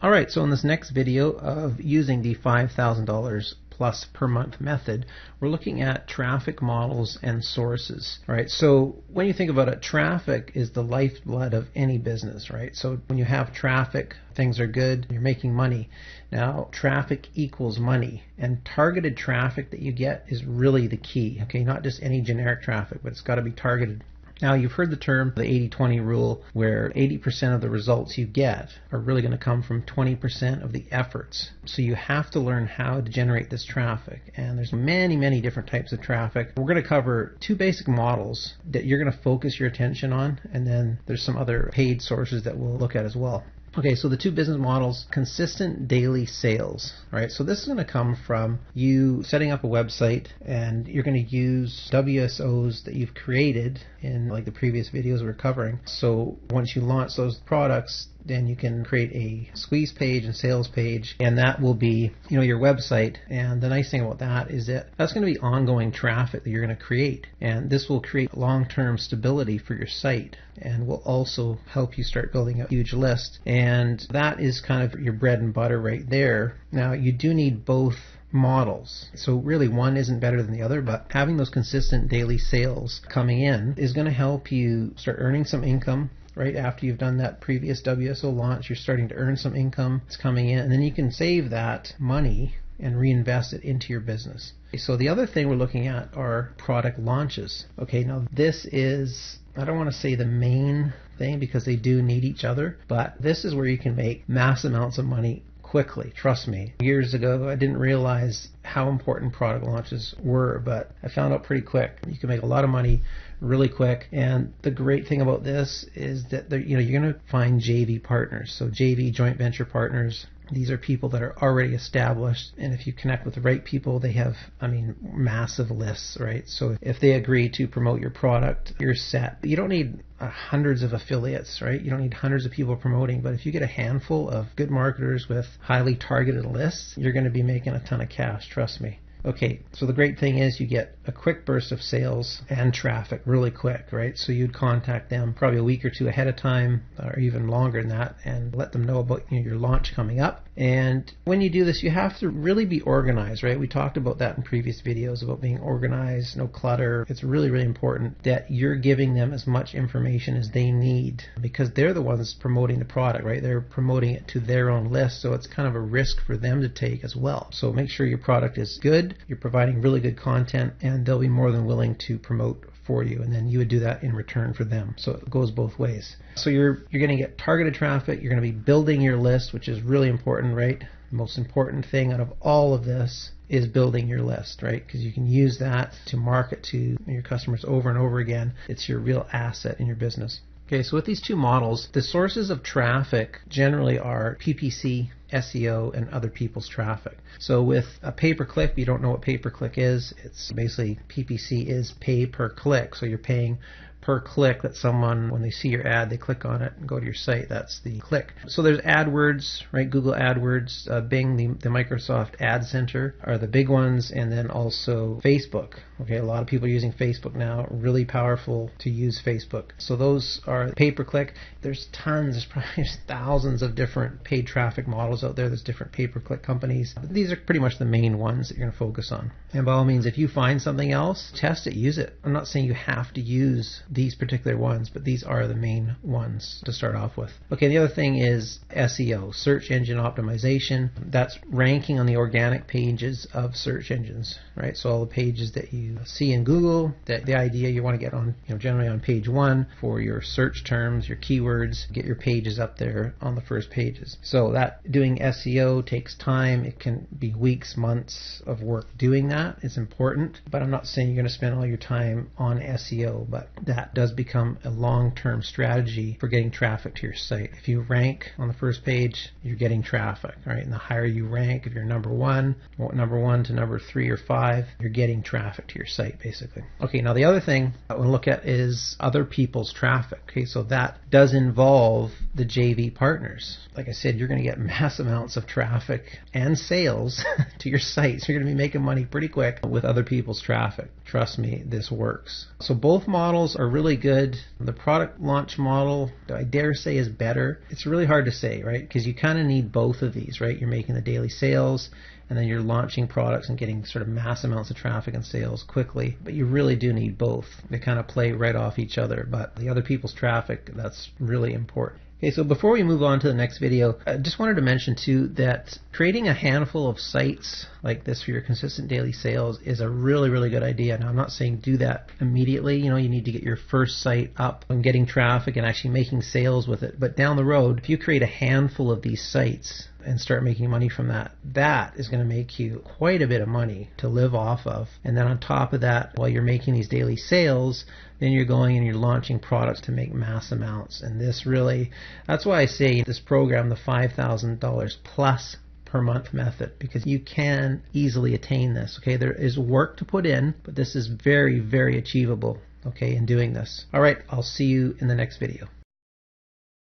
Alright, so in this next video of using the $5,000 plus per month method, we're looking at traffic models and sources. Right? So when you think about it, traffic is the lifeblood of any business, right? So when you have traffic, things are good, you're making money. Now, traffic equals money, and targeted traffic that you get is really the key. Okay, not just any generic traffic, but it's got to be targeted. Now, you've heard the term, the 80-20 rule, where 80% of the results you get are really going to come from 20% of the efforts. So you have to learn how to generate this traffic. And there's many different types of traffic. We're going to cover two basic models that you're going to focus your attention on, and then there's some other paid sources that we'll look at as well. Okay, so the two business models, consistent daily sales, right? So this is going to come from you setting up a website, and you're going to use WSOs that you've created in like the previous videos we're covering. So once you launch those products, then you can create a squeeze page and sales page, and that will be, your website. And the nice thing about that is that that's going to be ongoing traffic that you're going to create, and this will create long-term stability for your site, and will also help you start building a huge list. And that is kind of your bread and butter right there. Now, you do need both models. So really one isn't better than the other, but having those consistent daily sales coming in is going to help you start earning some income. Right after you've done that previous WSO launch, you're starting to earn some income. It's coming in, and then you can save that money and reinvest it into your business. So the other thing we're looking at are product launches. Okay, now this is, I don't want to say the main thing because they do need each other, but this is where you can make mass amounts of money quickly. Trust me. Years ago, I didn't realize how important product launches were, but I found out pretty quick. You can make a lot of money really quick, and the great thing about this is that you're going to find JV partners. So JV, joint venture partners. These are people that are already established, and if you connect with the right people, they have, massive lists, right? So if they agree to promote your product, you're set. You don't need hundreds of affiliates, right? You don't need hundreds of people promoting, but if you get a handful of good marketers with highly targeted lists, you're going to be making a ton of cash, trust me. Okay, so the great thing is you get a quick burst of sales and traffic really quick, right? So you'd contact them probably a week or two ahead of time, or even longer than that, and let them know about your launch coming up. And when you do this, you have to really be organized, right? We talked about that in previous videos about being organized, no clutter. It's really important that you're giving them as much information as they need, because they're the ones promoting the product, right? They're promoting it to their own list, so it's kind of a risk for them to take as well. So make sure your product is good, you're providing really good content, and they'll be more than willing to promote for you, and then you would do that in return for them. So it goes both ways. So you're going to get targeted traffic, you're going to be building your list, which is really important, right? The most important thing out of all of this is building your list, right? Because you can use that to market to your customers over and over again. It's your real asset in your business. Okay, so with these two models, the sources of traffic generally are PPC, SEO, and other people's traffic. So with a pay-per-click, if you don't know what pay-per-click is, it's basically PPC is pay per click. So you're paying per click that someone, when they see your ad, they click on it and go to your site. That's the click. So there's AdWords, right? Google AdWords, Bing, the Microsoft Ad Center are the big ones, and then also Facebook. Okay, a lot of people are using Facebook now. Really powerful to use Facebook. So those are pay-per-click. There's tons, there's probably thousands of different paid traffic models out there. There's different pay-per-click companies. But these are pretty much the main ones that you're going to focus on. And by all means, if you find something else, test it, use it. I'm not saying you have to use these particular ones, but these are the main ones to start off with. Okay, the other thing is SEO, search engine optimization. That's ranking on the organic pages of search engines, right? So all the pages that you see in Google, that the idea you want to get on, generally on page 1 for your search terms, your keywords, get your pages up there on the first pages. So that doing SEO takes time. It can be weeks, months of work doing that. It's important, but I'm not saying you're going to spend all your time on SEO, but that does become a long-term strategy for getting traffic to your site. If you rank on the first page, you're getting traffic, right? And the higher you rank, if you're number 1 to number 3 or 5, you're getting traffic to your site, basically. Okay, now the other thing I want to look at is other people's traffic. Okay, so that does involve the JV partners. Like I said, you're going to get mass amounts of traffic and sales to your site. So you're going to be making money pretty quick with other people's traffic. Trust me, this works. So both models are are really good. The product launch model, I dare say, is better. It's really hard to say, right? Because you kind of need both of these, right? You're making the daily sales, and then you're launching products and getting sort of mass amounts of traffic and sales quickly. But you really do need both. They kind of play right off each other. But the other people's traffic, that's really important. Okay, so before we move on to the next video, I just wanted to mention too that creating a handful of sites like this for your consistent daily sales is a really, really good idea. Now, I'm not saying do that immediately. You need to get your first site up and getting traffic and actually making sales with it. But down the road, if you create a handful of these sites and start making money from that, that is going to make you quite a bit of money to live off of. And then on top of that, while you're making these daily sales, then you're going and you're launching products to make mass amounts. And this really, that's why I say this program, the $5,000 plus per month method, because you can easily attain this. Okay, there is work to put in, but this is very, very achievable, okay, in doing this. All right, I'll see you in the next video.